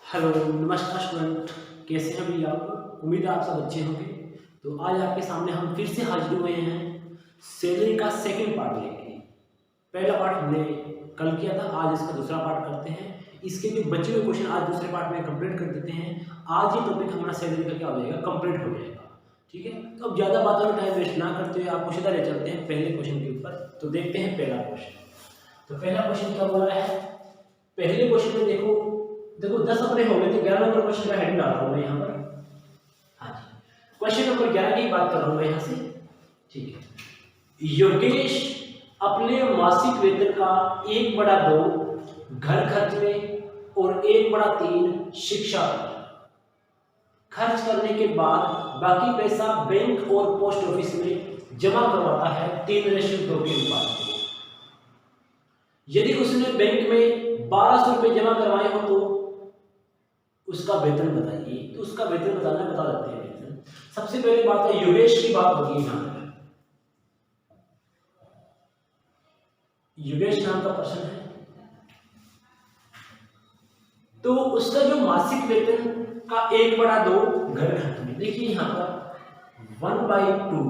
Hello नमस्कार student, कैसे हैं अभी आप? उम्मीद है आप सब अच्छे होंगे। तो आज आपके सामने हम फिर से हाजिर हुए हैं सैलरी का सेकंड पार्ट लेके। पहला पार्ट हमने कल किया था, आज इसका दूसरा पार्ट करते हैं। इसके जो बचे हुए क्वेश्चन आज दूसरे पार्ट में कंप्लीट कर देते हैं। आज ये टॉपिक हमारा सैलरी का क्या हो जाएगा, कंप्लीट हो जाएगा। ठीक है, तो अब ज़्यादा बातों में टाइम वेस्ट ना करते हुए आपको सीधा ले चलते हैं पहले क्वेश्चन के ऊपर। तो देखते हैं पहला क्वेश्चन। तो पहला क्वेश्चन क्या बोल रहा है? पहले क्वेश्चन में देखो 10 अपने हो गए थे। 11 नंबर क्वेश्चन का हेडिंग डाल रहा हूँ मैं यहाँ पर। हाँ जी, क्वेश्चन नंबर 11 की बात कर रहा हूँ मैं यहाँ से। ठीक है, योगेश अपने मासिक वेतन का 1/2 घर खर्च में और 1/3 शिक्षा पर खर्च करने के बाद बाकी पैसा बैंक और पोस्ट ऑफिस में जमा करवाता है 3:2 के अनुपात में। यदि उसने बैंक में 1200 रुपये जमा करवाए हो तो उसका वेतन बताइए। तो उसका वेतन बता देते हैं वेतन। सबसे पहली बात है योगेश की बात होगी यहाँ पर। योगेश नाम का पर्सन है, तो उसका जो मासिक वेतन का 1/2 घर खर्च में, देखिए यहाँ पर 1/2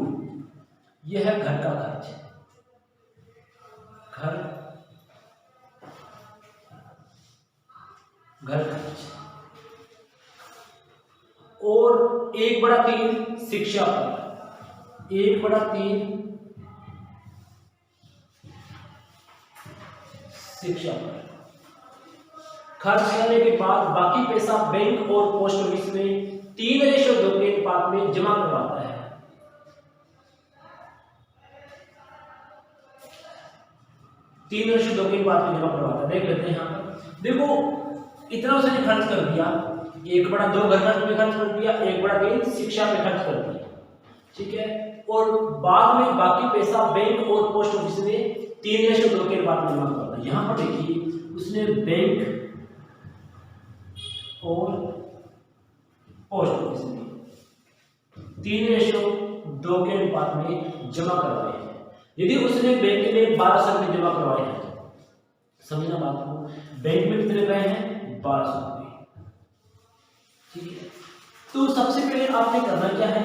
यह है घर का खर्च, घर खर्च, और 1/3 शिक्षा पर, 1/3 शिक्षा पर खर्च करने के बाद बाकी पैसा बैंक और पोस्ट ऑफिस में 3:2 के अनुपात में जमा करवाता है। 3:2 के अनुपात में जमा करवाता है। देख लेते हैं यहाँ पर। देखो इतना उसने खर्च कर दिया, 1/2 घर खर्च में खर्च कर दिया, 1/3 शिक्षा में खर्च कर दिया। ठीक है, और बाद में बाकी पैसा बैंक और पोस्ट ऑफिस में 3:2 के अनुपात में जमा करता है। यहाँ पर देखिए उसने बैंक और पोस्ट ऑफिस में 3:2 के अनुपात में जमा करवाए हैं। यदि उसने बैंक में 1200 रुपये जमा करवाए हैं, समझना बात को, बैंक में कितने गए हैं? 1200 रुपये। ठीक है, तो सबसे पहले आपने करना क्या है,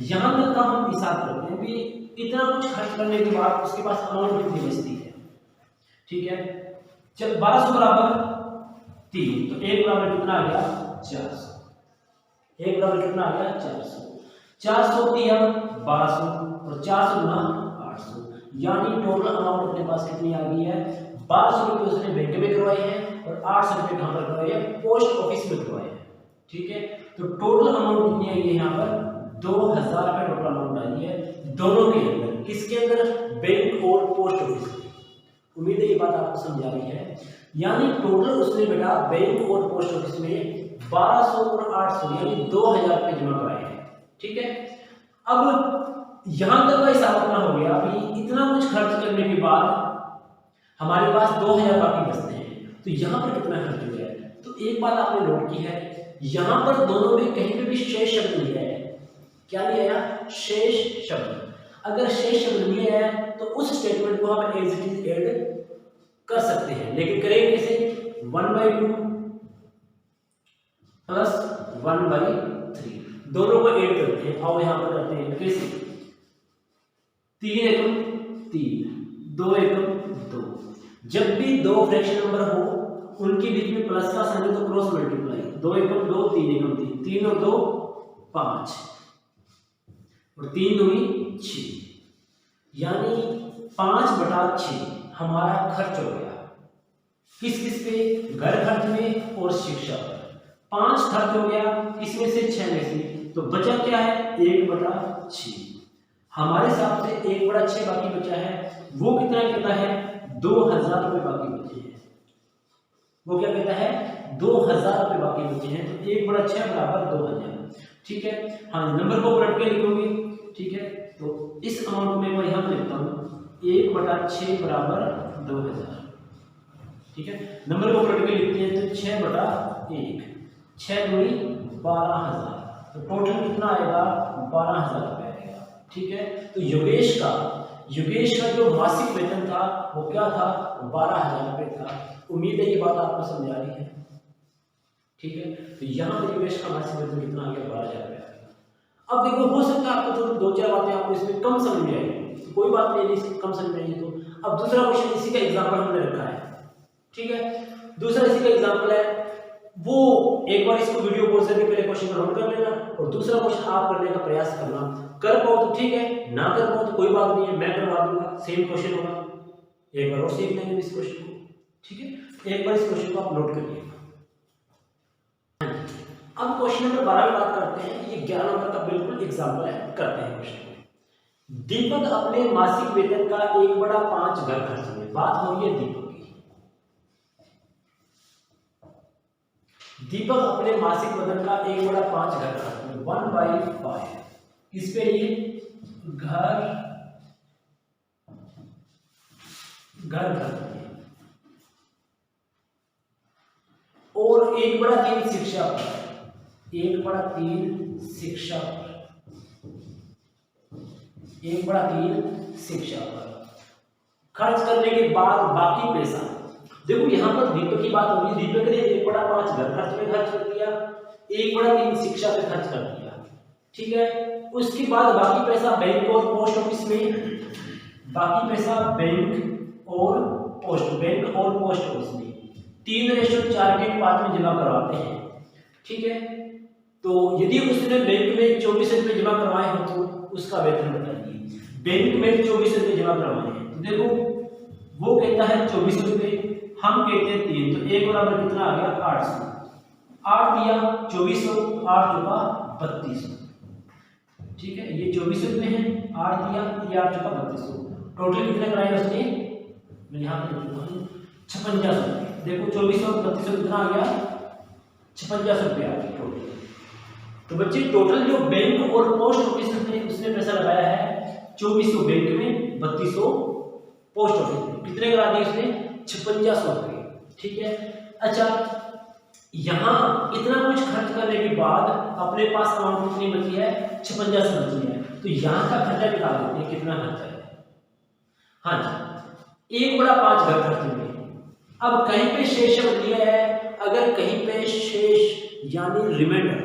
यहां तक का हम हिसाब करते हैं कि इतना कुछ खर्च करने के बाद उसके पास अमाउंट कितनी बचती है। ठीक है, चल 1200 बराबर 3, तो 1 बराबर कितना आ गया? 400। 1 बराबर कितना आ गया? 400। 400 3 1200 और 400 गुना 800, यानी टोटल अमाउंट अपने पास कितनी आ गई है? 1200 रुपये उसने बैंक में करवाए हैं और 800 रुपये कहां पर करवाए हैं? पोस्ट ऑफिस में करवाए हैं। ठीक है, तो टोटल अमाउंट कितनी आई है यहाँ पर? 2000 रुपये टोटल अमाउंट आई है दोनों के अंदर। किसके अंदर? बैंक और पोस्ट ऑफिस। उम्मीद है ये बात आपको समझ आ रही है। यानी टोटल उसने बेटा बैंक और पोस्ट ऑफिस में 1200 और 800 यानी 2000 रुपये जमा कराए हैं। ठीक है, अब यहां तक का हिसाब अपना हो गया। अभी इतना कुछ खर्च करने के बाद हमारे पास 2000 बाकी बचते हैं, तो यहाँ पर कितना खर्च हो गया है? तो एक बात आपने नोट की है, यहाँ पर दोनों में कहीं पे भी शेष शब्द नहीं है। क्या नहीं आया? शेष शब्द। अगर शेष शब्द नहीं आया तो उस स्टेटमेंट को हम एज इट इज ऐड कर सकते हैं, लेकिन करेंगे कैसे? 1/2 प्लस 1/3 दोनों को ऐड करते हैं। आओ यहाँ पर करते हैं कैसे? 3 एकम 3, 2 एकम 2। जब भी दो फ्रैक्शन नंबर हो उनके बीच में प्लस का साइन तो क्रॉस मल्टीप्लाई, 2 एकम 2, 3 एकम 3, 3 और 2 5 और 3 दूनी 6, यानी 5/6 हमारा खर्च हो गया। किस किस पे? घर खर्च में और शिक्षा पर। 5 खर्च हो गया, किसमें से? 6 में से। तो बचा क्या है? 1/6। हमारे हिसाब से 1/6 बाकी बचा है। वो कितना कहता है? 2000 रुपये बाकी बचे हैं। वो क्या कहता है? 2000 रुपये बाकी बचे हैं। तो 1/6 बराबर 2000। ठीक है, हाँ नंबर को पलट के लिखोगे। ठीक है, तो इस अमाउंट में मैं यहाँ पे लिखता हूँ 1/6 बराबर 2000। ठीक है, नंबर को पलट के लिखते हैं तो 6/1, 6 दूनी 12000, तो टोटल कितना आएगा? 12000 रुपये आएगा। ठीक है, तो योगेश का जो मासिक वेतन था वो क्या था? 12000 रुपये था। उम्मीद है ये बात आपको समझ आ रही है। ठीक है, तो यहाँ पर निवेश का मासिक वेतन कितना आ गया, 12,000 रुपया। अब देखो हो सकता है आपको तो 2-4 बातें आपको इसमें कम समझ में आएगी, तो कोई बात नहीं, कम समझ में आई तो अब दूसरा क्वेश्चन इसी का एग्जांपल हमने रखा है, ठीक है। दूसरा इसी का एग्जांपल है, वो एक बार इसको वीडियो पॉज करके पहले क्वेश्चन को नोट कर लेना और दूसरा क्वेश्चन आप करने का प्रयास करना। कर पाओ तो ठीक है, ना कर पाओ तो कोई बात नहीं है, मैं करवा दूंगा, सेम क्वेश्चन होगा, एक बार और सीख लेंगे इस क्वेश्चन को, ठीक है। एक बार इस क्वेश्चन को आप नोट कर लीजिए। अब क्वेश्चन नंबर 12 की बात करते हैं, ये 11 नंबर का बिल्कुल एग्जांपल है, करते हैं क्वेश्चन। दीपक अपने मासिक वेतन का 1/5 घर खर्च में, बात हो रही है दीपक की। दीपक अपने मासिक वेतन का 1/5 घर खर्च में, 1/5 किसके लिए, घर खर्च में, और 1/3 शिक्षा पर, 1/3 शिक्षा पर, 1/3 शिक्षा पर खर्च करने के बाद बाकी पैसा, देखो यहां पर दीपक की बात हो रही है, दीपक ने 1/5 घर खर्च में खर्च कर दिया, 1/3 शिक्षा पे खर्च कर दिया, ठीक है। उसके बाद बाकी पैसा बैंक और पोस्ट ऑफिस में, बाकी पैसा बैंक और पोस्ट ऑफिस में 3:4 के अनुपात में जमा करवाते हैं, ठीक है। तो यदि उसने बैंक में 24 रुपए जमा करवाए हो तो उसका वेतन बताइए। बैंक में 24 रुपए जमा करवाए हैं, तो देखो वो कहता है 24 रुपए, हम कहते हैं 3, तो 1 बराबर कितना आ गया, 800, 8 दिया 2400, 8 चौका 3200, ठीक है। ये 24 रुपए हैं, 8 दिया, ये 8 चौका 3200, टोटल कितने कराए उसने, मैं यहाँ पे लिख दूंगा 5600। देखो 2400 और 3200 कितना आ गया, 5600 रुपया आ गया टोटल। तो बच्चे टोटल जो बैंक और पोस्ट ऑफिस में उसने पैसा लगाया है, 2400 बैंक में, 3200 पोस्ट ऑफिस में, कितने करा दिए उसने, 5600 रुपये, ठीक है। अच्छा, यहाँ इतना कुछ खर्च करने के बाद अपने पास अमाउंट कितनी बची है, 5600 बची है, तो यहाँ का खर्चा निकाल देते हैं, कितना खर्चा है। हाँ जी, 1/5 घर खर्च में। अब कहीं पे शेष शब्द दिया है, अगर कहीं पे शेष यानी रिमाइंडर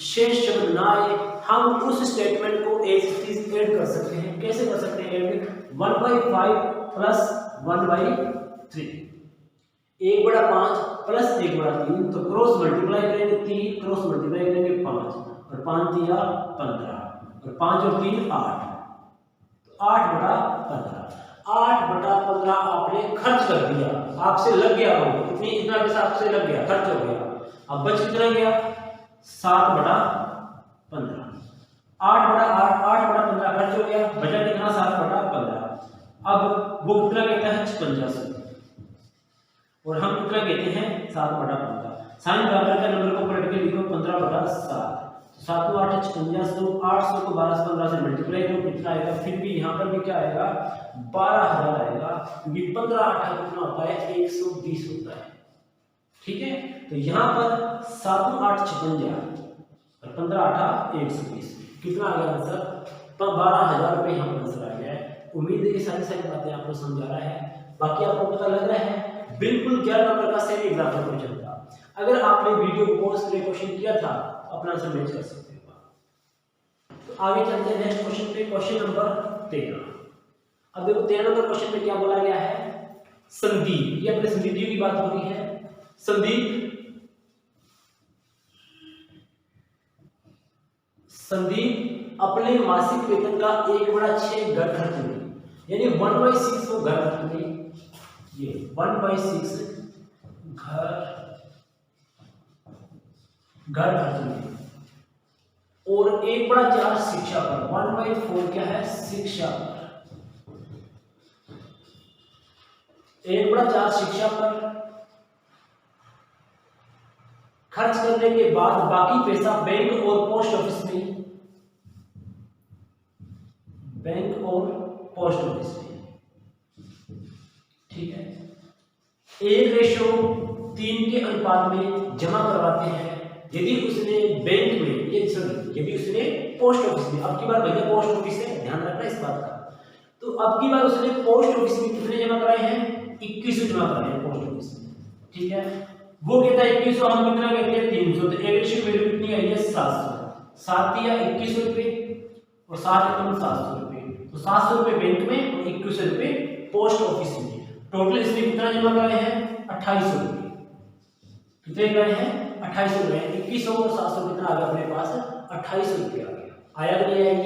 शेष शब्द ना आए, हम उस स्टेटमेंट को एज इट इज ऐड कर सकते हैं। कैसे कर सकते हैं ऐड, 1/5 प्लस 1/3, 1/5 प्लस 1/3, तो क्रॉस मल्टीप्लाई करेंगे 3, क्रॉस मल्टीप्लाई करेंगे 5, और 5 दिया 15, और 5 और 3 8, तो 8/15, 8/15 आपने खर्च कर दिया, आपसे लग गया, वो इतना पैसा आपसे लग गया, खर्च हो गया। अब बच कितना गया, 7/15, 8/15 खर्च हो गया, बचा कितना, 7/15। अब वो कितना कहता है, 5600, और हम कितना कहते हैं, 7/15। साइन बराबर का नंबर को पलट के लिखो 15/7, 7 को 8 5600, 800 को 12 से 15 से मल्टीप्लाई करो, कितना आएगा, फिर भी यहाँ पर भी क्या आएगा, 12000 आएगा, क्योंकि 15/8 कितना होता है, 120 होता है, ठीक है। तो यहाँ पर 7 8 56 और 15/8 120, कितना आ गया आंसर, 12000 रुपये यहाँ पर आंसर आ गया है। उम्मीद है कि सारी बातें आपको समझ आ रहा है, बाकी आपको पता लग रहा है, बिल्कुल 11 नंबर का सेम एग्जाम्पल क्वेश्चन था। अगर आपने वीडियो को पॉज करके क्वेश्चन किया था, अपना आंसर मैच कर सकते हो। तो आगे चलते हैं नेक्स्ट क्वेश्चन पे, क्वेश्चन नंबर 13। अब देखो 13 नंबर क्वेश्चन में क्या बोला गया है, संदीप, ये अपने संदीप जी की बात हो रही है। संदीप अपने मासिक वेतन का 1/6 घर खर्च में, यानी 1/6 को घर खर्च में, ये 1/6 घर खर्च में, और 1/4 शिक्षा पर, 1/4 क्या है, शिक्षा पर, 1/4 शिक्षा पर खर्च करने के बाद बाकी पैसा बैंक और पोस्ट ऑफिस में, बैंक और पोस्ट ऑफिस में, ठीक है। 1:3 के अनुपात में जमा करवाते हैं। यदि उसने बैंक में, यदि उसने पोस्ट ऑफिस में, अब की बार भैया पोस्ट ऑफिस है, ध्यान रखना इस बात का, तो अब की बार उसने पोस्ट ऑफिस में कितने जमा कराए हैं, 2100 जमा कराए हैं पोस्ट ऑफिस में, ठीक है। वो कहता है 2100, हम कितना कहते हैं, 7 या 21 रुपये और 7 एकम 700 रुपये। तो 700 रुपये बैंक में और 21 रुपये पोस्ट ऑफिस में। टोटल इसमें कितना जमा कराए हैं? 2800 रुपये। कितने गए हैं? 2800 रुपये। 2100 और 700 कितना आ गया अपने पास? 2800 रुपये आ गया। आया कि नहीं आया?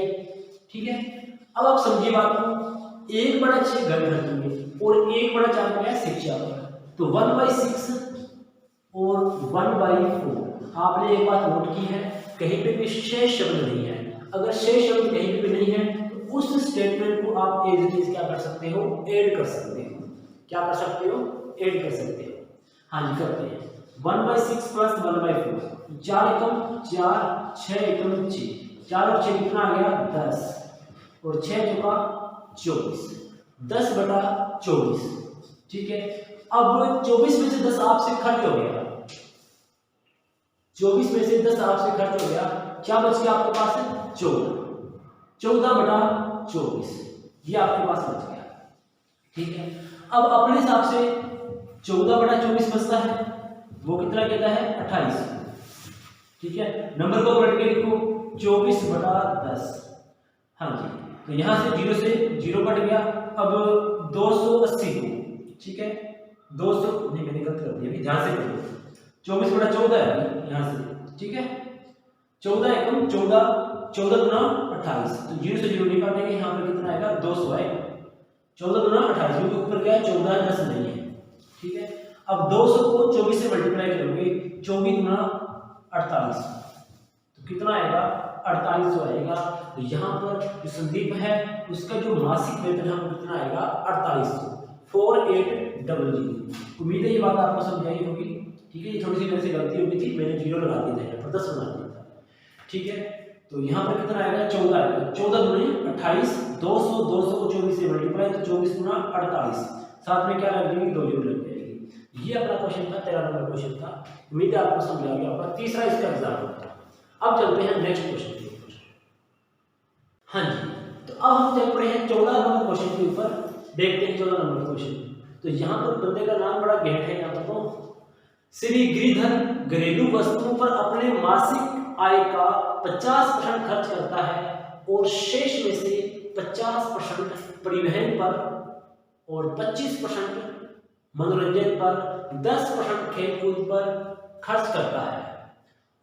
ठीक है। अब आप समझिए बात को, 1/6 घर खर्च में और 1/4 क्या है? शिक्षा पर। तो 1/6 और 1/4 आपने एक बात नोट की है, कहीं पे भी शेष शब्द नहीं है। अगर शेष शब्द कहीं पे भी नहीं है तो उस स्टेटमेंट को आप एज इट इज क्या कर सकते हो? ऐड कर सकते हो। क्या कर सकते हो? ऐड कर सकते हो। हाँ जी, करते हैं। 1/6 प्लस 1/4, 4 एकम 4, 6 एकम 6, 4 और 6 कितना आ गया? 10 और 6 चौका 24, 10/24। ठीक है। अब 24 में से 10 आपसे खर्च हो गया, 24 में से 10 आपसे खर्च हो गया, क्या बच गया आपके पास? 14, 14/24 ये आपके पास बच गया। ठीक है। अब अपने हिसाब से 14/24 बचता है, वो कितना कहता है? 28। ठीक है। नंबर को पलट के लिखो, 24/10। हाँ जी, तो यहां से 0 से 0 कट गया। अब 280 को, ठीक है, 200 नहीं, मैंने गलत कर दिया, ध्यान से करो। 24/14 है यहां से। ठीक है। 14 एकम 14, 14 गुना 28, तो 0 से 0 नहीं काटेंगे, यहाँ पर कितना आएगा? 200 आएगा। 14 गुना 28, क्योंकि ऊपर क्या है? 14 है, 10 नहीं है। ठीक है। अब 200 को 24 से मल्टीप्लाई करोगे, 24 गुना 48, तो कितना आएगा? 4800 आएगा। तो यहाँ पर जो संदीप है उसका जो मासिक वेतन है वो कितना आएगा? 4800, 4800। उम्मीद है ये बात आपको समझ आई होगी। ठीक है। ये थोड़ी सी मेरे से गलती हो गई थी, मैंने 0 लगा दिया था, 10 बना दिया था। ठीक है। तो यहाँ पर कितना आएगा? 14 आएगा। 14 गुना 28, 200, 200 को 24 से मल्टीप्लाई, तो 24 गुना 48, साथ में क्या लग जाएगी? 2 0 लग जाएगी। ये अपना क्वेश्चन था, 13 नंबर क्वेश्चन था। उम्मीद है आपको समझ आ गया होगा। तीसरा इसका एग्जाम होता है। अब चलते हैं नेक्स्ट क्वेश्चन के ऊपर। हाँ जी, तो अब हम चल पड़े हैं 14 नंबर क्वेश्चन के ऊपर। देखते हैं 14 नंबर क्वेश्चन। तो यहाँ पर बंदे का नाम बड़ा गहरा है। यहाँ पर तो श्री गिरिधर घरेलू वस्तुओं पर अपने मासिक आय का 50% खर्च करता है और शेष में से 50% परिवहन पर और 25% मनोरंजन पर, 10% खेलकूद पर खर्च करता है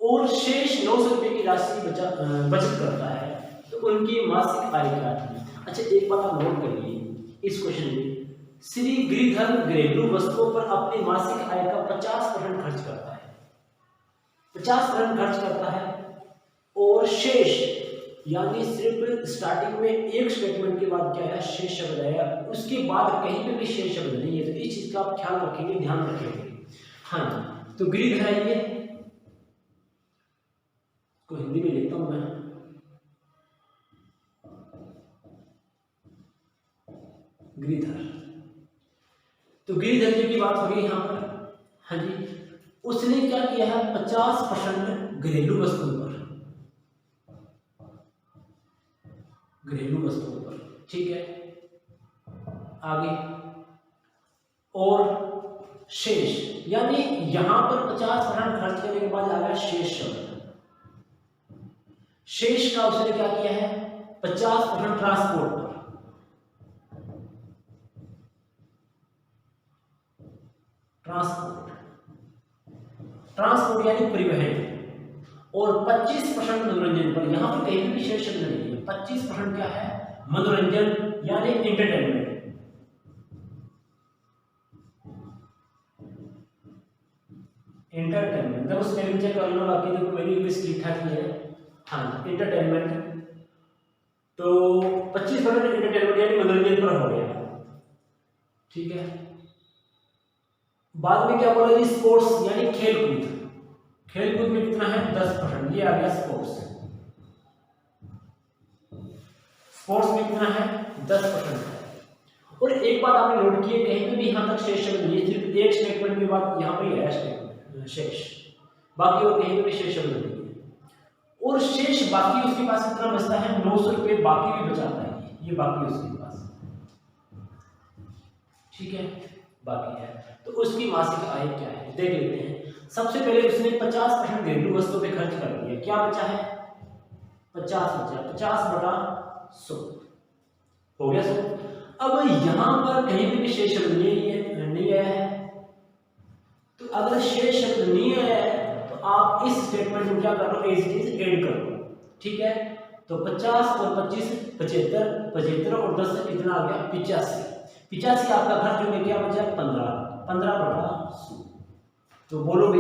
और शेष 900 रुपये की राशि बचत करता है। तो उनकी मासिक आय क्या थी? अच्छा, एक बात आप नोट करिए इस क्वेश्चन में, श्री गिरिधर घरेलू वस्तुओं पर अपनी मासिक आय का 50% खर्च करता है, 50% खर्च करता है और शेष, यानी सिर्फ स्टार्टिंग में एक स्टेटमेंट के बाद क्या है? शेष शब्द आया, उसके बाद कहीं पे भी शेष शब्द नहीं है। तो इस चीज का आप ख्याल रखेंगे, ध्यान रखेंगे। हाँ, तो गिरिधर है ये, को हिंदी में लिखता हूं मैं, गिरिधर। तो गिरिधर जी की बात हो गई यहाँ पर। हाँ जी, उसने क्या किया है? 50% घरेलू वस्तुओं पर, घरेलू वस्तुओं पर। ठीक है। आगे और शेष, यानी यहां पर 50% खर्च करने के बाद आ गया शेष शब्द। शेष का उसने क्या किया है? 50% ट्रांसपोर्ट पर, ट्रांसपोर्ट यानी परिवहन, और 25% मनोरंजन पर। यहां पर कहीं भी शेष शब्द नहीं है। 25% क्या है? मनोरंजन यानी एंटरटेनमेंट। एंटरटेनमेंट, देखो स्पेलिंग चेक कर लो, बाकी देखो मेरी इंग्लिश ठीक ठाक ही है। हाँ, एंटरटेनमेंट। तो 25% एंटरटेनमेंट यानी मनोरंजन पर हो गया। ठीक है। बाद में क्या बोला जी? स्पोर्ट्स यानी खेलकूद। खेलकूद में कितना है? 10%, ये आ गया स्पोर्ट्स। स्पोर्ट्स में कितना है? 10% है। और एक बात आपने नोट की है, कहीं पे भी यहां तक शेष शब्द नहीं है, सिर्फ एक स्टेटमेंट के बाद यहां पर है स्टेटमेंट शेष, बाकी और कहीं पे भी शेष शब्द नहीं है। और शेष बाकी उसके पास कितना बचता है? 900 रुपये बाकी भी बचाता है, ये बाकी उसके पास। ठीक है, बाकी है। तो उसकी मासिक आय क्या है देख लेते हैं। सबसे पहले उसने 50% घरेलू वस्तुओं पे खर्च कर दिया, क्या बचा है? 50 बचा, 50/100 हो गया 100। अब यहां पर कहीं भी शेष शब्द नहीं आया है, तो अगर शेष शब्द नहीं आया है तो आप इस स्टेटमेंट में क्या कर लो, एज इट इज ऐड कर लो। ठीक है, तो 50 और 25 75, 75 और 10 कितना आ गया 85। 85 आपका खर्च हो गया, क्या बचा 15, 15/100। तो बोलो भाई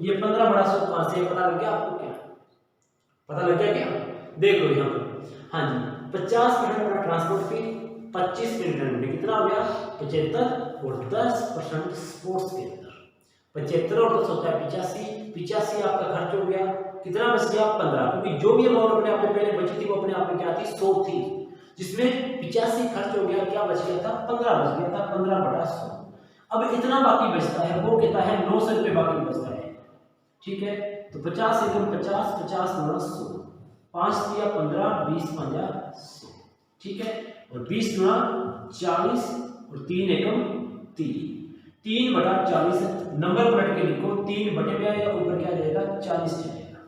ये 15/100 कहां से पता लग गया आपको? क्या पता लग गया क्या? देख लो यहाँ पे, हाँ जी 50% बड़ा ट्रांसपोर्ट फी, 25% में कितना हो गया 75 और 10% स्पोर्ट्स के अंदर 75 और 10 होता है 85। 85 आपका खर्च हो गया, कितना बच गया 15, क्योंकि जो भी अमाउंट अपने आप में पहले बची थी वो अपने आप में क्या थी 100 थी, जिसमें 85 खर्च हो गया, क्या बच गया था 15 बच गया था, 15/100। अब इतना बाकी बचता है, वो कहता है 900 रुपये बाकी बचता है। ठीक है, तो 50 एकम 50, 50 गुणा 100, 5 दिया 15, 20 5 100। ठीक है, और 20 गुणा 40 और 3 एकम 3, 3/40 नंबर पलट के लिखो, 3 बटे में आएगा, ऊपर क्या जाएगा 40 जाएगा।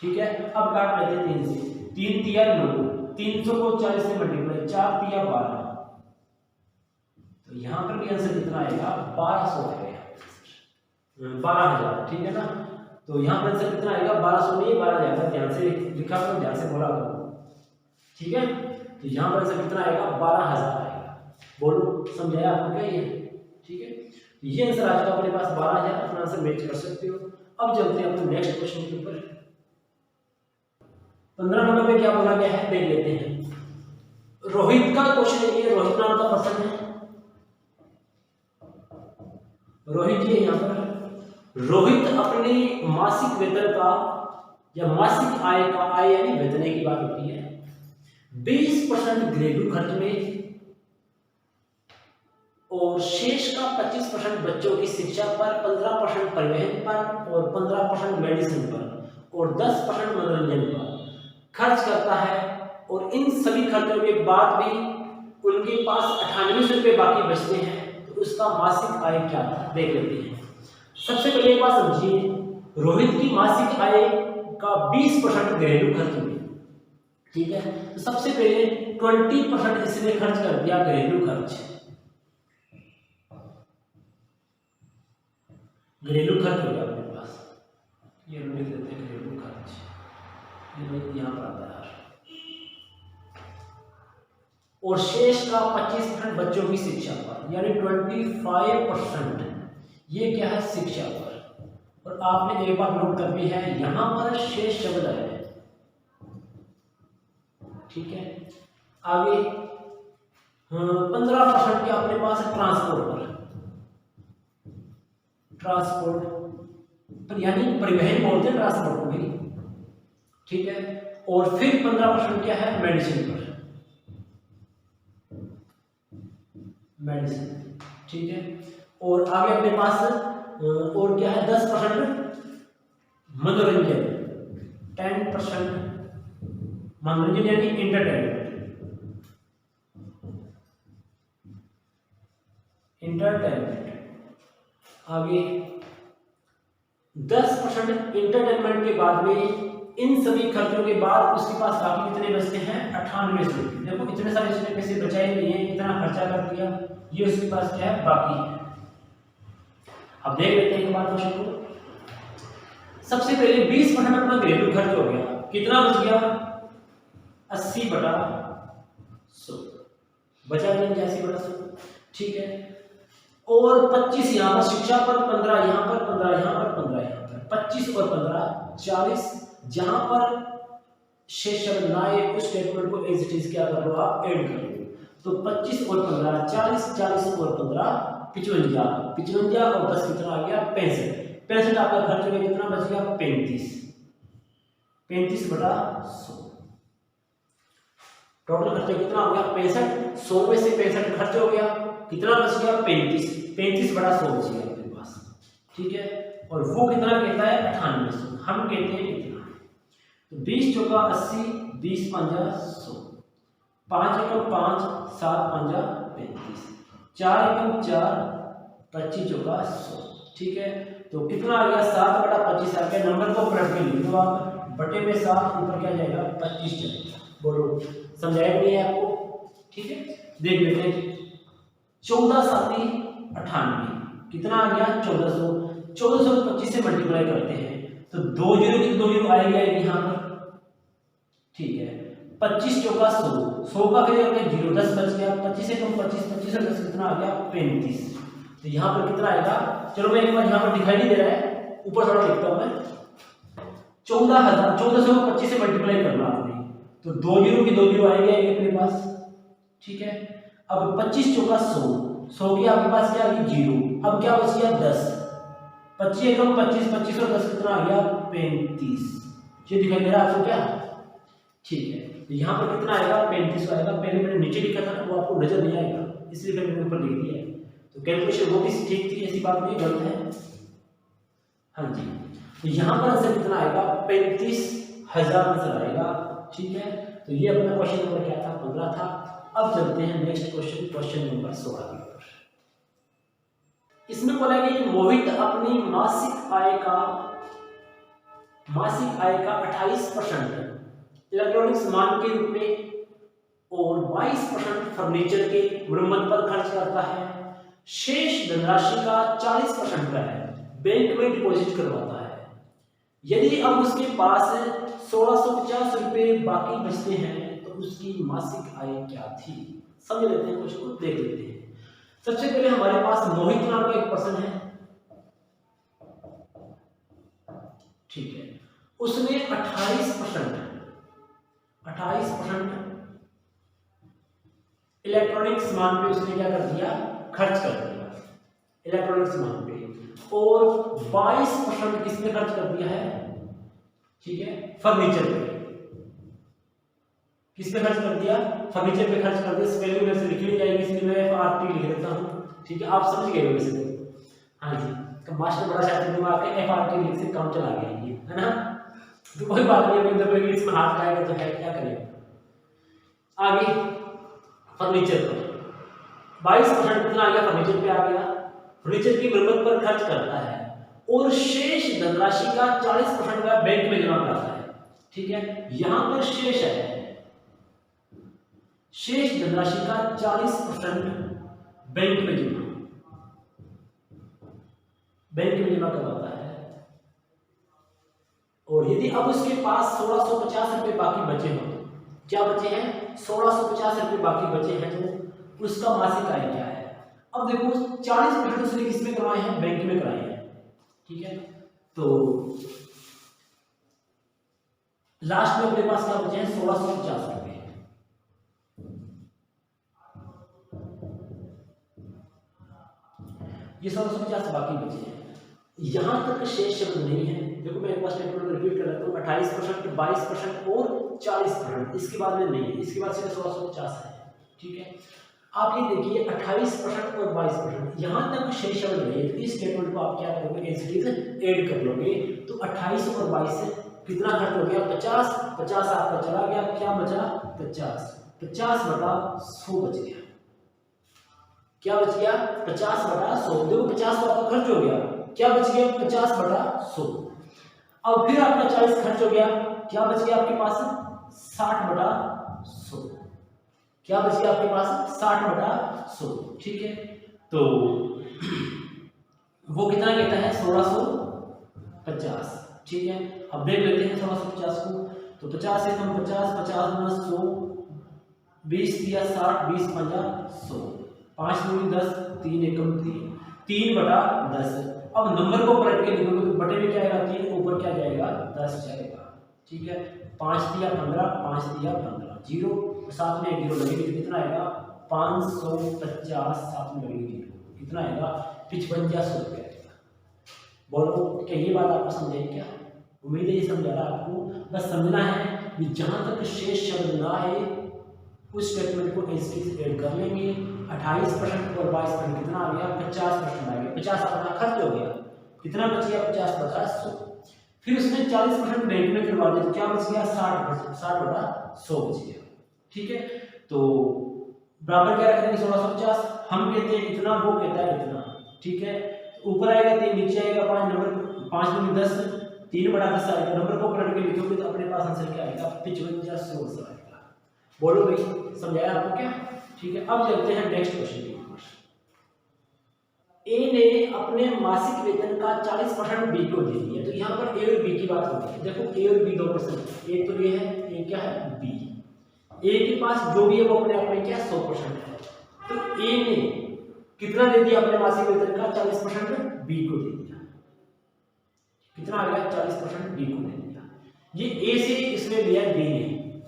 ठीक है, अब काट लेते हैं 3 से, 3 तिया 9, 300 को 40 से मल्टीप्लाई, 4 तिया 12, तो यहां पर भी आंसर कितना आएगा 1200 आएगा, 12,000। ठीक है ना, तो यहां पर आंसर कितना आएगा 1200 नहीं 12,000, ध्यान से लिखा करो, ध्यान से बोला करो। ठीक है, तो यहां पर आंसर कितना आएगा 12,000 आएगा। बोलो समझाया आपको क्या ये? ठीक है, तो ये आंसर आज का अपने पास 12,000, अपना आंसर मैच कर सकते हो। अब चलते हैं अपने नेक्स्ट क्वेश्चन के ऊपर। 15 नंबर पे क्या बोला गया है देख लेते हैं। रोहित का क्वेश्चन है, ये रोहित नाम का पर्सन है, रोहित जी यहाँ पर। रोहित अपनी मासिक वेतन का या मासिक आय का, आय यानी वेतन की बात होती है, 20% घरेलू खर्च में और शेष का 25% बच्चों की शिक्षा पर, 15% परिवहन पर और 15% मेडिसिन पर और 10% मनोरंजन पर खर्च करता है। और इन सभी खर्चों के बाद भी उनके पास 98 रुपये बाकी बचते हैं, तो उसका मासिक आय क्या था देख लेते हैं। सबसे पहले एक बात समझिए, रोहित की मासिक आय का 20% घरेलू खर्च में। ठीक है, तो सबसे पहले 20% इसने खर्च कर दिया घरेलू खर्च, घरेलू खर्च हो गया अपने पास, ये लिख देते हैं घरेलू खर्च, ये यहाँ पर आता है। और शेष का 25% बच्चों की शिक्षा पर, यानी 25% ये क्या है शिक्षा पर। और आपने एक बात नोट करनी है, यहां पर शेष शब्द है। ठीक है, आगे 15% के अपने पास है ट्रांसपोर्ट पर, ट्रांसपोर्ट पर यानी परिवहन बोलते हैं ट्रांसपोर्ट को भी। ठीक है, और फिर 15% क्या है मेडिसिन पर, मेडिसिन। ठीक है, और आगे अपने पास और क्या है 10% मनोरंजन, 10% मनोरंजन यानी इंटरटेनमेंट, इंटरटेनमेंट। आगे 10% इंटरटेनमेंट के बाद में, इन सभी खर्चों के बाद उसके पास बाकी कितने बचते हैं 98 रुपये। देखो इतने सारे इसने पैसे बचाए नहीं है, इतना खर्चा कर दिया, ये उसके पास क्या है बाकी है। अब देख लेते हैं एक बार क्वेश्चन को। सबसे पहले 20% अपना घरेलू खर्च हो गया, कितना बच गया 80/100, बचा 85/100। ठीक है, और 25 यहाँ पर शिक्षा पर, 15 यहाँ पर, 15 यहाँ पर, 15 यहाँ पर, 25 और 15 40। जहां पर शेष शब्द ना आए उस स्टेटमेंट को एज इट इज क्या कर लो आप ऐड कर लो। तो 25 और 15 40, 40 और 15 55, 55 और 10 कितना आ गया 65। 65 आपका खर्च हो गया, कितना बच गया 35, 35/100। टोटल खर्चा कितना हो गया 65, 100 में से 65 खर्च हो गया, कितना बच गया 35, 35/100 बच गया आपके पास। ठीक है, और वो कितना कहता है 98, हम कहते हैं कितना, तो 20 चौका 80, 20 पंजा 100, 5 एकम 5, 7 पंजा 35, 4 एकम 4, 25 चौका 100। ठीक है, तो कितना आ गया 7/25 आ गया। नंबर को पलट के लिख दो आप, बटे में 7 ऊपर क्या जाएगा 25 जाएगा। बोलो समझाया नहीं है आपको? ठीक है, देख लेते हैं। 14 7 98 कितना आ गया 1400। 1400 को 25 से मल्टीप्लाई करते हैं तो 2 जीरो की 2 जीरो आएगी यहाँ पर। ठीक है, 25 चौका 100, 100 का फिर हो गया 0, 10 बच गया। 25 से कम 25, 25 और 10 कितना आ गया 35। तो यहाँ पर कितना आएगा, चलो मैं एक बार यहाँ पर दिखाई नहीं दे रहा है, ऊपर थोड़ा लिखता हूँ मैं। 14,000, 1400 को 25 से मल्टीप्लाई करना आपने, तो 2 जीरो की 2 जीरो आएगी अपने पास। ठीक है, अब 25 चौका 100, 100 की आपके पास क्या आ गई 0। अब क्या बच गया 10, 25 एकम 25, 25 और 10 कितना आ गया 35। ये दिखाई दे रहा है आपको क्या? ठीक है, तो यहाँ पर कितना आएगा 35 आएगा। पहले मैंने नीचे लिखा था ना, वो आपको नजर नहीं आएगा, इसलिए मैंने ऊपर लिख दिया है। तो कैलकुलेशन वो भी ठीक थी, ऐसी बात नहीं गलत है। हाँ जी, तो यहाँ पर आंसर कितना आएगा 35,000 आंसर आएगा। ठीक है, तो ये अपना क्वेश्चन नंबर क्या था 15 था। अब चलते हैं नेक्स्ट क्वेश्चन, क्वेश्चन नंबर 16 की ओर। इसमें बोला गया कि मोहित अपनी मासिक आय का 28% इलेक्ट्रॉनिक सामान के रूप में और 22% फर्नीचर के मरम्मत पर खर्च करता है। शेष धनराशि का 40% का है बैंक में डिपॉजिट करवाता है। यदि अब उसके पास 1650 रुपए बाकी बचते हैं तो उसकी मासिक आय क्या थी? समझ लेते हैं, कुछ को देख लेते हैं। सबसे पहले हमारे पास मोहित नाम का एक पर्सन है। ठीक है, उसने 28% इलेक्ट्रॉनिक सामान पे उसने क्या कर दिया, खर्च कर दिया इलेक्ट्रॉनिक सामान पे, और 22% किसने खर्च कर दिया है? ठीक है, फर्नीचर पे। किस पे खर्च कर दिया? फर्नीचर पे खर्च कर दिया। स्पेलिंग में से लिखी नहीं जाएगी, इसलिए मैं FRT लिख देता हूँ। ठीक है, आप समझ गए वैसे तो। हाँ जी, मास्टर बड़ा शायद दिमाग के FRT लिख से काम चला गया ये, है ना? तो कोई बात नहीं, अभी तो इंग्लिश में हाथ खाएगा तो है, क्या करें। आगे फर्नीचर पर 22% कितना आ गया, फर्नीचर पे आ गया। फर्नीचर की मरम्मत पर खर्च करता है और शेष धनराशि का 40% का बैंक में जमा कराता है। ठीक है, यहां पर शेष है, शेष धनराशि का 40% बैंक में जमा करवाता है। और यदि अब उसके पास 1650 रुपए बाकी बचे हो, क्या बचे हैं 1650 रुपए बाकी बचे हैं, तो उसका मासिक आय क्या है? अब देखो 40% उसने किसमें करवाए हैं? बैंक में कराए हैं। ठीक है, तो लास्ट में अपने पास क्या बचे हैं 1650 रुपए। ये 1650 बाकी बचे हैं। यहां तक शेष शब्द नहीं है। देखो मैं एक बार स्टेटमेंट रिपीट कर लेता हूं, 28%, 22% और 40%, इसके बाद में नहीं है, इसके बाद सिर्फ 1650 है। ठीक है, आप ये देखिए 28% और 22%, यहां तक शेष शब्द नहीं है। तो इस स्टेटमेंट को आप क्या करोगे, एज इट इज ऐड कर लोगे। तो 28 और 22 से कितना खर्च हो गया 50, 50 आपका चला गया, क्या बचा 50, 50/100 बच गया। क्या बच गया 50/100। देखो 50 तो आपका खर्च हो गया, क्या बच गया 50/100। अब फिर आपका 40 खर्च हो गया, क्या बच गया आपके पास 60/100। क्या बच गया आपके पास 60/100। ठीक है, तो वो कितना कहता है 1650। ठीक है, अब देख लेते हैं 1650 को। तो 50 से कम 50, 50 गुना 100, 20 दिया 60, 20 पंजा 100, 5 दूनी 10, 3 एकम 3, 3/10। अब नंबर को पलट के लिखोगे तो बटे में क्या आएगा 3, ऊपर क्या जाएगा 10 जाएगा। ठीक है, 5 दिया 15, 5 दिया 15, 0 साथ में 1 0 लगेगी तो कितना आएगा 550, साथ में लगेगी 0, कितना आएगा 5500 रुपये आएगा। बोलो क्या ये बात आपको समझाई? क्या उम्मीद है ये समझा रहा आपको। बस समझना है कि जहां तक शेष शब्द ना है उस स्टेटमेंट को ऐड कर लेंगे। 28% और 22% कितना आ गया 50% आ गया। 50 अपना खर्च हो गया, कितना बच गया 50/100। फिर उसने 40% बैंक में करवा दिया, तो क्या बच गया 60/100 बच गया। ठीक है, तो बराबर क्या रख देंगे 1650। हम कहते हैं इतना, वो कहता है इतना। ठीक है, ऊपर आएगा 3, नीचे आएगा 5, नंबर 5 में 10, 3 बड़ा 10 आएगा, नंबर को पलट के लिखोगे तो अपने पास आंसर क्या आएगा 55 आएगा। बोलो भाई, समझाया आपको क्या? ठीक है, अब चलते हैं नेक्स्ट क्वेश्चन की। ए ने अपने मासिक वेतन का 40% बी को दे दिया। तो यहाँ पर ए और बी की बात हो रही है। देखो ए और बी 2%, एक तो ये है, एक क्या है बी। ए के पास जो भी है वो अपने आप में क्या 100% है। तो ए ने कितना दे दिया अपने मासिक वेतन का 40% बी को दे दिया। कितना आ गया 40% बी को दे दिया। ये ए से इसमें लिया बी ने,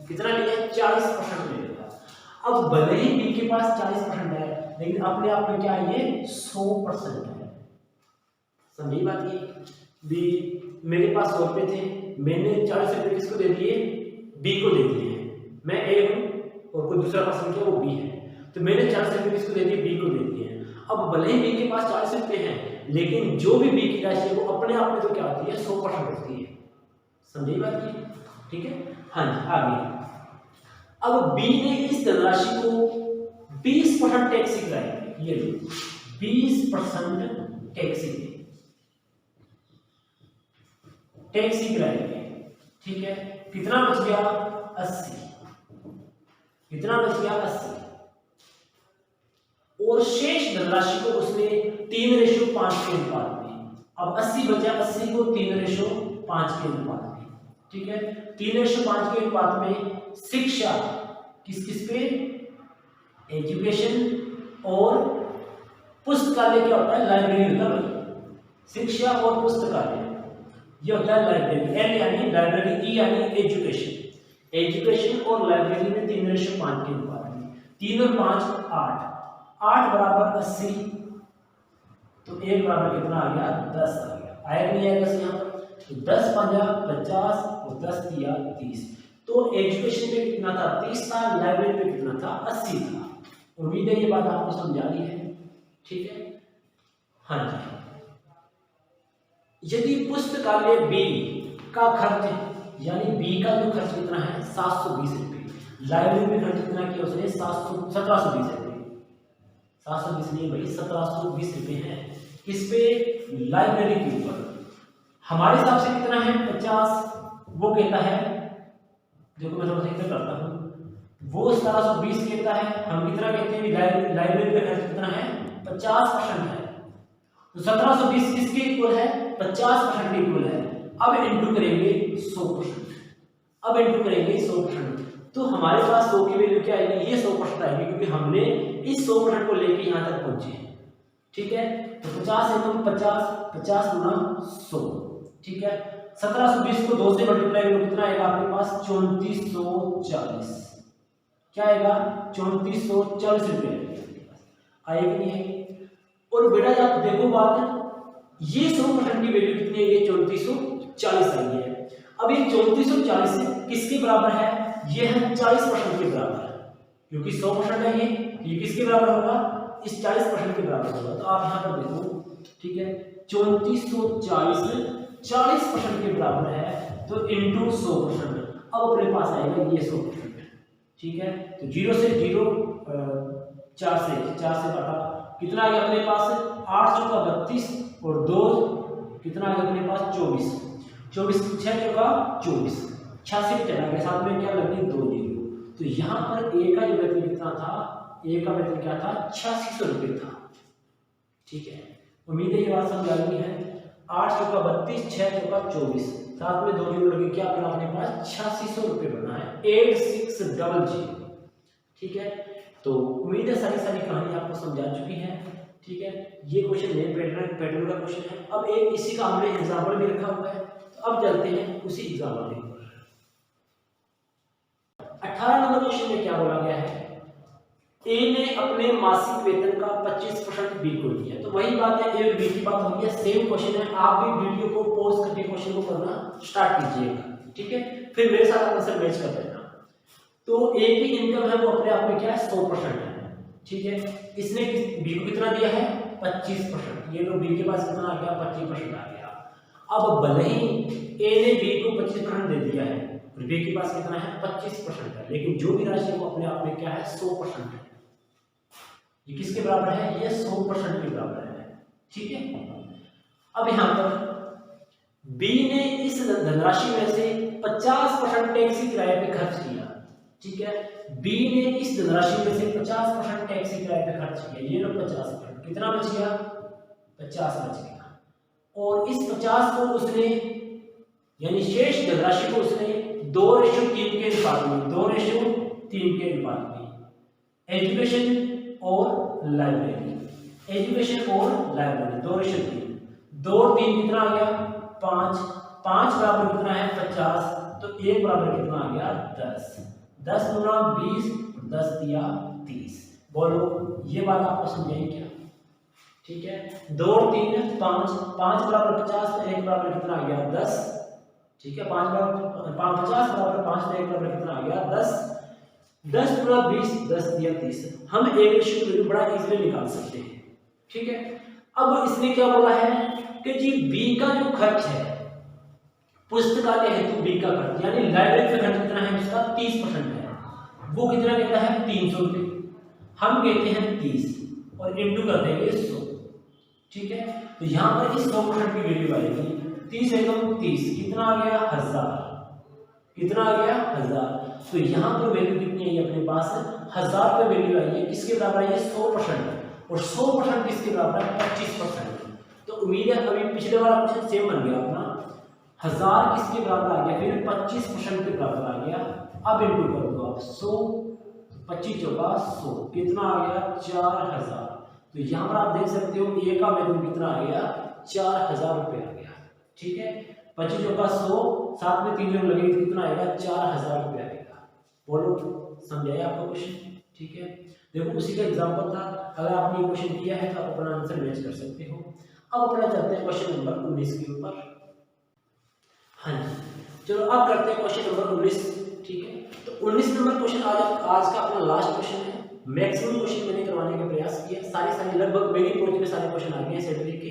कितना लिया 40% ले लिया। अब भले ही बी के पास 40% है लेकिन अपने आप में क्या है ये 100% है। समझी बात ये? बी मेरे पास 100 रुपए थे, मैंने 40 रुपए किसको दे दिए बी को दे दिए हैं। मैं ए हूं और कोई दूसरा पर्सन क्या वो बी है, तो मैंने 40 रुपए किसको दे दिए बी को दे दिए हैं। अब भले ही बी के पास 40 रुपए हैं लेकिन जो भी बी की राशि है वो अपने आप में तो क्या होती है 100% होती है। समझी बात ये? ठीक है, हाँ जी आगे। अब बी ने इस धनराशि को 20% टैक्स की कराएंगे। ये 20% टैक्स की कराएंगे। ठीक है, कितना बच गया 80, कितना बच गया 80। और शेष धनराशि को उसने 3:5 के अनुपात में, अब 80 बचा, 80 को 3:5 के अनुपात में। ठीक है, 3:5 के अनुपात में शिक्षा किस किस पे, एजुकेशन और पुस्तकालय क्या होता है लाइब्रेरी होता है भाई। शिक्षा और पुस्तकालय ये होता है लाइब्रेरी। एल यानी लाइब्रेरी, ई यानी एजुकेशन। एजुकेशन और लाइब्रेरी में 3:5 के अनुपात में, 3 और 5 8, 8 बराबर 80, तो 1 बराबर कितना आ गया 10 आ गया। आया नहीं आया 10 यहाँ पर, तो 10 5 50 और 10 दिया 30। तो एजुकेशन पे कितना था 30 था, लाइब्रेरी पे कितना था 80 था। उम्मीद है ये बात आपको समझा दी है। ठीक है, हाँ जी। यदि पुस्तकालय बी का खर्च यानी बी का जो खर्च कितना है 720 रुपये, लाइब्रेरी में खर्च कितना किया उसने 1720 रुपये, 720 नहीं भाई 1720 रुपये है इस पे लाइब्रेरी के ऊपर। हमारे हिसाब से कितना है 50, वो कहता है, देखो मैं थोड़ा सा इधर करता हूँ, वो 1720 कहता है, हम कितना कहते हैं लाइब्रेरी का खर्च कितना है 50% है। तो 1720 किसके इक्वल है 50% के इक्वल है। अब इंटू करेंगे 100%, अब इंटू करेंगे 100%, तो हमारे पास 100 की वैल्यू क्या आएगी ये 100% आएगी, क्योंकि हमने इस 100% को लेके यहाँ तक पहुंचे हैं। ठीक है, तो 50 एकम 50, 50 गुना 100। ठीक है, 1720 को 2 से मल्टीप्लाई करो कितना आएगा आपके पास 3440। क्या आएगा 3440 रुपये आएगा नहीं है। और बेटा जब देखो बात, ये 100% की वैल्यू कितनी है ये 3440 आई है। अब ये 3440 किसके बराबर है, ये है 40% के बराबर है, क्योंकि 100% है ये किसके बराबर होगा इस 40% के बराबर होगा। तो आप यहाँ पर देखो, ठीक है 3440 40% के बराबर है, तो इंटू 100%, अब अपने पास आएगा ये 100%। ठीक है, तो 0 से 0, 4 से काटा, कितना आ गया अपने पास 8 चौका 32 और 2 कितना आ गया अपने पास 24, 6 चौका 24, 86 चला गया, साथ में क्या लग गई 2 जीरो। तो यहाँ पर ए का जो वेतन कितना था, ए का वेतन क्या था 8600 रुपये था। ठीक है, उम्मीद है ये बात समझ आ गई है। 8 चौका 32, 6 चौका 24, साथ में 2 जीरो लगे, क्या बना अपने पास 8600 रुपये बना है, 8600। ठीक है, तो उम्मीद है सारी कहानी आपको समझा चुकी है। ठीक है, ये क्वेश्चन नए पैटर्न का क्वेश्चन है। अब एक इसी का हमने एग्जाम्पल भी रखा हुआ है, तो अब चलते हैं उसी एग्जाम्पल के ऊपर। 18 नंबर क्वेश्चन में क्या बोला गया है, ए ने अपने मासिक वेतन का 25% बी को दिया। तो वही बात है, ए और बी की बात हो गई है, सेम क्वेश्चन है। आप भी वीडियो को पॉज करके क्वेश्चन को करना स्टार्ट कीजिएगा। ठीक है, फिर मेरे साथ आंसर मैच कर लेना। तो ए की इनकम है वो अपने आप में क्या है 100% है। ठीक है, इसने बी को कितना दिया है 25%, ये तो बी के पास कितना आ गया 25% आ गया। अब भले ही ए ने बी को 25% दे दिया है और बी के पास कितना है 25% है, लेकिन जो भी राशि है वो अपने आप में क्या है 100% है। ये किसके बराबर है, ये 100% के बराबर है। ठीक है, अब यहाँ पर बी ने इस धनराशि में से 50% टैक्सी किराए पे खर्च किया, ठीक है। बी ने इस धनराशि में से 50% टैक्सी किराए पे खर्च किया, ये लो 50%, कितना बच गया? 50 बच गया। और इस 50 को उसने यानी शेष धनराशि को उसने 2:3 के अनुपात में 2:3 के अनुपात में एजुकेशन और लाइब्रेरी 2:3 2 और 3 कितना आ गया? 5 5 बराबर कितना है? 50, तो 1 बराबर कितना आ गया? 10 10 गुना 20, 10 दिया 30। बोलो ये बात आपको समझाई क्या? ठीक है, 2 और 3 5 5 बराबर 50, तो 1 बराबर कितना आ गया? 10, ठीक है। 5 बराबर 50 बराबर 5, तो 1 बराबर कितना आ गया? 10 10 गुना 20, 10 दिया 30। हम एक रेशियो की वैल्यू बड़ा इजीली निकाल सकते हैं, ठीक है। अब इसने क्या बोला है कि जी बी का जो खर्च है पुस्तकालय हेतु, बी का खर्च यानी लाइब्रेरी का खर्च कितना है? उसका 30% है। वो कितना कहता है? 300 रुपये। हम कहते हैं 30 और इंटू कर देंगे 100, ठीक है। तो यहाँ पर इस 100% की वैल्यू आएगी 30 एकम 30, कितना आ गया? 1000, कितना आ गया? 1000। तो यहाँ पर वैल्यू कितनी आई अपने पास? 1000 पे वैल्यू आई है, किसके बराबर है? 100%, और 100% किसके बराबर है? 25%। तो उम्मीद है अभी पिछले वाला क्वेश्चन सेम बन गया अपना, 1000 किसके बराबर आ गया? फिर 25% के बराबर आ गया। अब इंटू कर दो आप 100, 25 चौका 100, कितना आ गया? 4000। तो यहाँ पर आप देख सकते हो ए का वैल्यू कितना आ गया? 4000 रुपये आ गया, ठीक है। 25 चौका 100, साथ में 3 जोड़ लगेगी, कितना आएगा? 4000 रुपये आएगा। बोलो समझाया आपका क्वेश्चन, ठीक है। देखो उसी का एग्जाम्पल था, अगर आपने क्वेश्चन किया है तो आप अपना आंसर मैच कर सकते हो। अब अपना चलते हैं क्वेश्चन नंबर 19 के ऊपर। हाँ जी, चलो अब करते हैं क्वेश्चन नंबर 19, ठीक है। तो 19 नंबर क्वेश्चन आज का अपना लास्ट क्वेश्चन है। मैक्सिमम क्वेश्चन मैंने करवाने का प्रयास किया, सारे लगभग मेरी पोर्ट में सारे क्वेश्चन आ गए हैं सेटल के,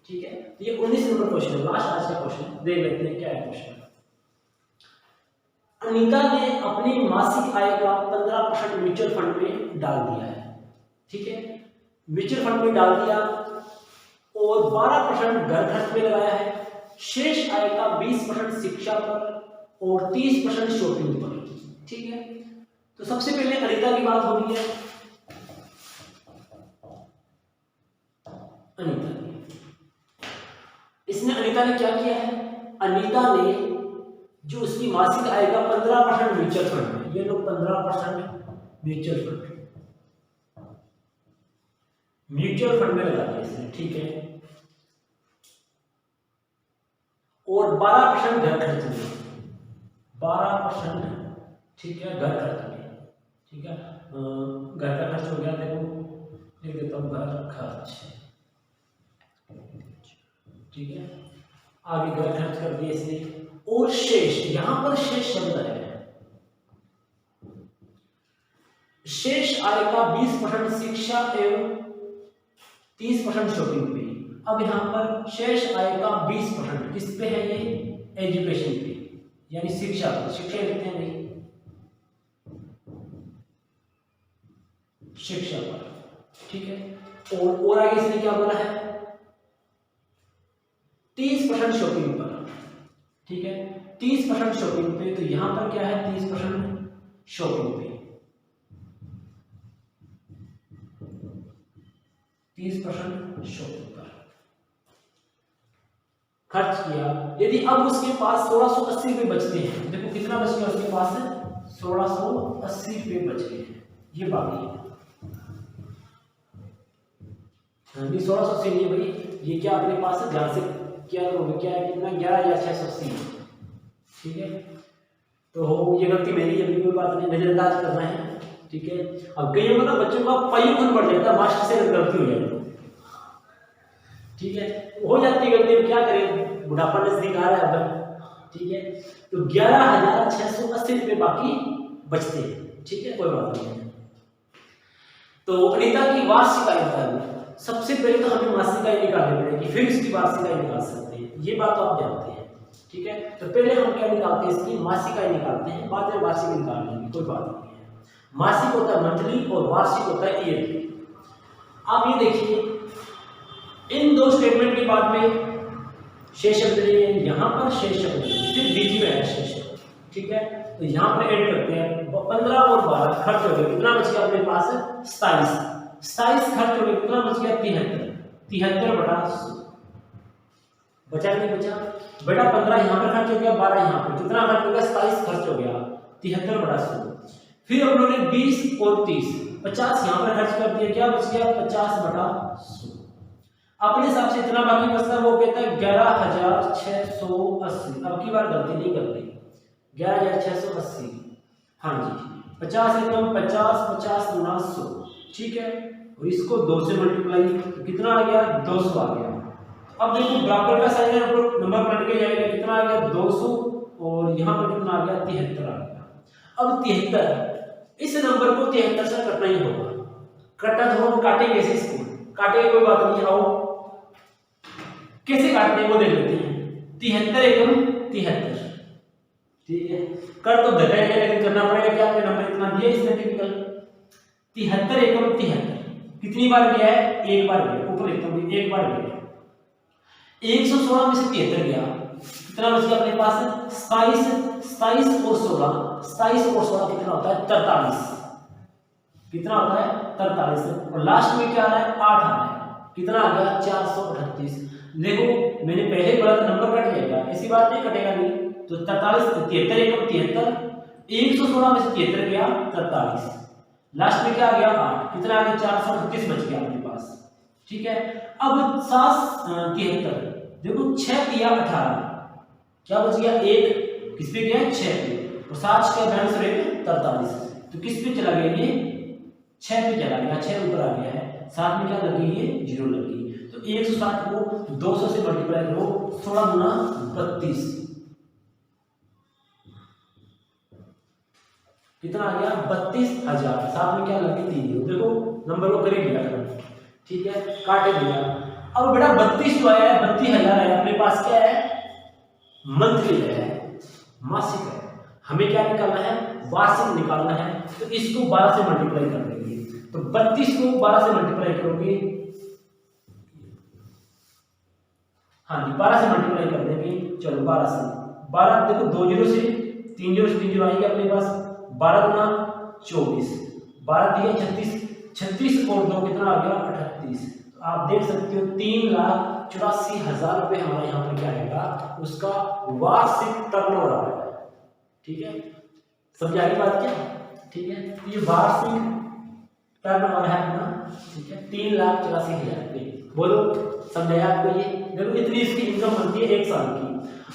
ठीक है। तो ये 19 नंबर क्वेश्चन है, लास्ट आज का क्वेश्चन। देख लेते हैं क्या है क्वेश्चन। अनीता ने अपनी मासिक आय का 15% म्यूचुअल फंड में डाल दिया है, ठीक है। म्यूचुअल फंड में डाल दिया और 12% घर खर्च में लगाया है। शेष आय का 20% शिक्षा पर और 30% शॉपिंग पर, ठीक है। तो सबसे पहले अनीता की बात हो रही है। अनीता इसने अनीता ने क्या किया है? अनीता ने जो उसकी मासिक आय का 15% म्यूचुअल फंड में, ये लोग 15% म्यूचुअल फंड में लगा दिया इसने, ठीक है। और 12% घर खर्च में, 12%, ठीक है, घर खर्च में, ठीक है। घर का खर्च हो गया, देखो लिख देता हूं घर खर्च, ठीक है। आगे घर खर्च कर दिया इसने। और शेष, यहां पर शेष शब्द है, शेष आय का 20% शिक्षा एवं 30% शॉपिंग पे। अब यहां पर शेष आय का 20% किस पे है? ये एजुकेशन पे, यानी शिक्षा पर। शिक्षा लिखते हैं नहीं, शिक्षा पर, ठीक है। और आगे इसने क्या बोला है? 30% शॉपिंग पर, ठीक है। 30% शॉपिंग पे, तो यहां पर क्या है? 30% शॉपिंग पे, 30% शॉपिंग पर खर्च किया। यदि अब उसके पास 1680 रुपये बचते हैं, देखो कितना बच गया उसके पास? 1680 रुपये बच गए, ये बाकी है। 1680 नहीं भाई, ये क्या अपने पास है? ध्यान से क्या करोगे? क्या है कितना? 11,680, ठीक है। तो ये गलती मेरी है, कोई बात नहीं, नजरअंदाज करना है, ठीक है। अब कई होगा ना बच्चों का पाइयों बढ़ जाता है, मास्टर से गलती हो जाती, ठीक है। हो जाती है गलती, क्या करें, बुढ़ापा नजदीक आ रहा है अब, ठीक है। तो 11,680 रुपये बाकी बचते हैं, ठीक है, कोई बात नहीं है। तो अनीता की वार्षिक आय निकालनी, सबसे पहले तो हमें मासिक आय निकालनी पड़ेगी, फिर इसकी वार्षिक आय निकाल सकते हैं, ये बात तो आप जानते हैं, ठीक है। तो पहले हम क्या निकालते हैं? इसकी मासिक आय निकालते हैं, बाद में वार्षिक निकाल लेंगे, कोई बात नहीं है। मासिक होता है मंथली और वार्षिक होता है ईयरली। आप ये देखिए, इन दो स्टेटमेंट के बाद में शेष शब्द नहीं है, यहाँ पर शेष शब्द सिर्फ बीच में है शेष शब्द, ठीक है। तो यहाँ पर ऐड करते हैं 15 और 12 खर्च हो गया, कितना बच गया अपने पास 27 खर्च हो गया, कितना बच गया 73 बटा 100 बचा नहीं बचा बेटा, 15 यहाँ पर खर्च हो गया, 12 यहाँ पर, कितना खर्च हो गया 27 खर्च हो गया 73 बटा 100। फिर हम लोगों ने 20 और 30 50 यहाँ पर खर्च कर दिया, क्या बच गया 50 बटा 100। अपने हिसाब से इतना बाकी बचता है, वो कहता है 11,680। अब की बार गलती नहीं करते, 11,680, हाँ जी 50 एकम 50 गुना 100, ठीक है। और इसको 2 से मल्टीप्लाई, तो कितना आ गया 200 आ गया। अब देखो बराबर का साइन है, नंबर पलट के जाएगा, कितना आ गया 200 और यहाँ पर कितना आ गया 73 आ गया। अब 73, इस नंबर को 73 से कटना ही होगा, कटना तो हम काटे कैसे, इसको काटे कोई बात नहीं, आओ कैसे काटते हैं वो देख लेते हैं। 73 एकम 73, ठीक है, कर तो देता है लेकिन करना पड़ेगा क्या, आपने नंबर इतना दिया इसमें टिपिकल 73 एकम 73 कितनी बार गया है, एक बार गया, ऊपर लिखता हूं एक बार गया। 116 में से 73 गया, कितना बच गया अपने पास 27 और 16 कितना होता है 43, कितना होता है 43। और लास्ट में क्या आ रहा है 8 आ रहा है, कितना आ गया 438। देखो मैंने पहले ही बोला था नंबर कट जाएगा, इसी बात नहीं कटेगा नहीं, तो 43 73 एकम 73, 116 में से 73 गया 43, लास्ट में क्या आ गया 8, कितना आ गया 438 बच गया अपने पास, ठीक है। अब 73 देखो 6 दिया 18, क्या बच गया 1, किस पे गया 6 पे, और 7 का बैलेंस रहेगा 43, तो किस पे चला गया ये 6 पे चला गया, 6 ऊपर आ गया है, साथ में क्या लगी ये 0 लगी। तो 160 को 200 से मल्टीप्लाई करो, 16 गुना 32, कितना आ गया 32,000, साथ में क्या लगी 3, देखो नंबर को करीब लिया करो, ठीक है, काटे दिया। अब बेटा 32 जो आया है 32,000 है, अपने पास क्या है मंथली है, मासिक है, हमें क्या निकालना है वार्षिक निकालना है, तो इसको 12 से मल्टीप्लाई कर देंगे, तो 32 को 12 से मल्टीप्लाई करोगे, हाँ जी 12 से मल्टीप्लाई कर देंगे, चलो 12 से 12, देखो 2 0 से 3 0 से 3 0 आएगा अपने पास, 12 गुना 24, 12 दिया 36 और 2 कितना आ गया 38। तो आप देख सकते हो 3,84,000 रुपए हमारे यहाँ पर क्या आएगा, उसका वार्षिक टर्नओवर आ रहा है, ठीक है, समझ आई बात क्या, ठीक है। तो ये वार्षिक टर्नओवर है अपना, ठीक है, 3,84,000 रुपए, बोलो समझाया आपको। ये देखो इतनी इसकी इनकम बनती है 1 साल की,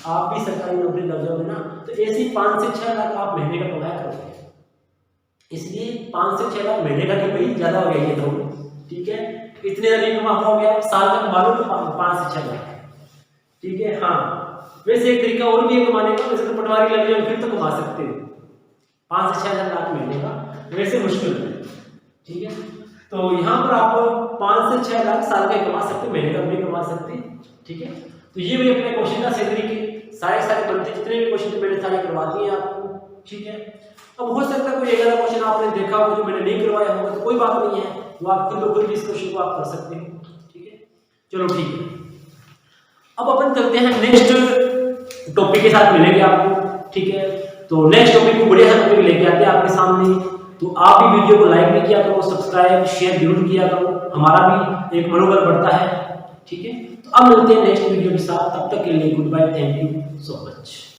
आप भी सरकारी नौकरी लग जाओगे ना, तो ऐसी 5 से 6 लाख आप महीने का कमाया करोगे, इसलिए 5 से 6 लाख महीने का तो भाई ज्यादा हो गया ये तो, ठीक है, इतने ज्यादा कमा पाओगे आप, साल का कमा लो 5 से 6 लाख, ठीक है। हाँ वैसे एक तरीका और भी है कमाने का, वैसे तो पटवारी लग जाए फिर तो कमा सकते हो 5 से 6 लाख महीने का, वैसे मुश्किल है, ठीक है। तो यहाँ पर आप 5 से 6 लाख साल के कमा सकते, महीने का भी कमा सकते, ठीक है। तो ये भी अपने क्वेश्चन का सैलरी के सारे बनते जितने भी क्वेश्चन मैंने सारे करवा दिए आपको, ठीक है। अब हो सकता है कोई एक आधा क्वेश्चन आपने देखा हो जो मैंने नहीं करवाया होगा, तो कोई बात नहीं है, वो आप खुद भी इस क्वेश्चन को आप कर सकते हैं, ठीक है। चलो ठीक है, अब अपन चलते हैं नेक्स्ट टॉपिक के साथ मिलेंगे आपको, ठीक है। तो नेक्स्ट टॉपिक को बढ़िया टॉपिक लेके आते हैं आपके सामने, तो आप भी वीडियो को लाइक भी किया करो, सब्सक्राइब शेयर जरूर किया करो, हमारा भी एक मनोबल बढ़ता है, ठीक है। तो अब मिलते हैं नेक्स्ट वीडियो के साथ, तब तक के लिए goodbye, thank you so much.